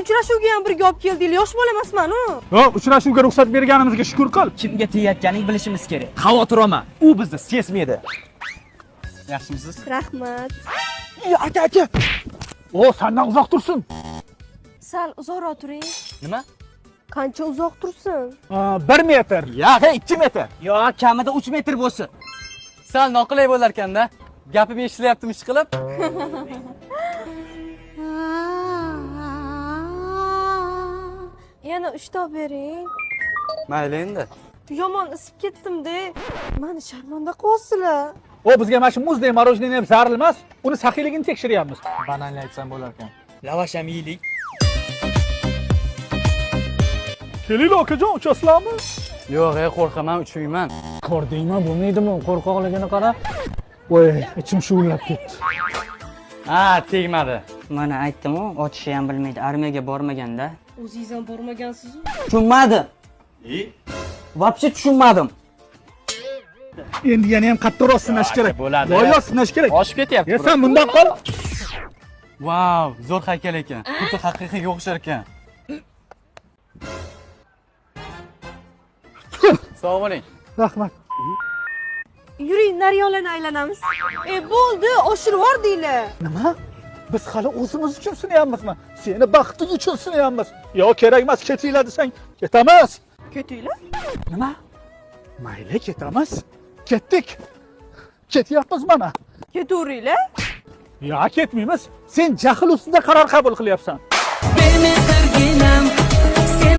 uchrashuvga ham birga olib keldinglar. Yosh bola emasman-ku. Yo'q, uchrashuvga ruxsat berganimizga shukr qil. Kimga tegayotganingni bilishimiz kerak. Xavotir olma. U bizni sezmaydi. Yaxshimisiz? Rahmat. Aka. O, sendan uzoq tursin. Sal uzoqroq turing. Nima? Qancha uzoq tursin? 1 metr. Yo'q, 2 metr. Yo'q, kamida 3 metr bo'lsin. Sal noqulay bo'lar ekanda. Gapim eshitilyaptimi ish qilib? Yana 3 ta bering. Mayli endi. Yomon isib ketdim-da. Meni sharmanda qilyapsizlar. O, bizga mana shu muzdek marojneni ham zarur emas. Uni saxiyligini tekshiryapmiz. Bananli aytsam bo'lar ekan. Lavash ham yeylik. Kelinglar akajon, uchasizlarmi? Yo'q, qo'rqaman, uchmayman. Ko'rdingmi, bo'lmaydimi? Qo'rqoqligini qara. Voy, ichim shuvillab ketdi. Ha, tegmadi. Mana aytdim-ku, otishi ham bilmaydi, armiyaga bormaganda. O'zingiz ham bormagansiz-ku. Tushunmadim. Вообще tushunmadim. Endi yana ham qattiqroq sinash kerak. Bo'ladi. Voy, sinash kerak. Oshib ketyapti. Sen bundan qol. Wow, zo'r haykal ekan. Xuddi haqiqiyga o'xshar ekan. Sog' bo'ling. Rahmat. Yuring, naryolarni aylanamiz. Bo'ldi, oshirib yubordinglar. Nima? Biz hali o'zimiz uchun sinayapmizmi? Seni baxting uchun sinayapmiz. Yo, kerak emas, ketinglar desang, ketamiz. Ketinglar? Nima? Mayli, ketamiz. Ketdik. Ketyapmiz mana. Ketaveringlar. Yo, ketmaymiz. Sen jahl ustida qaror qabul qilyapsan.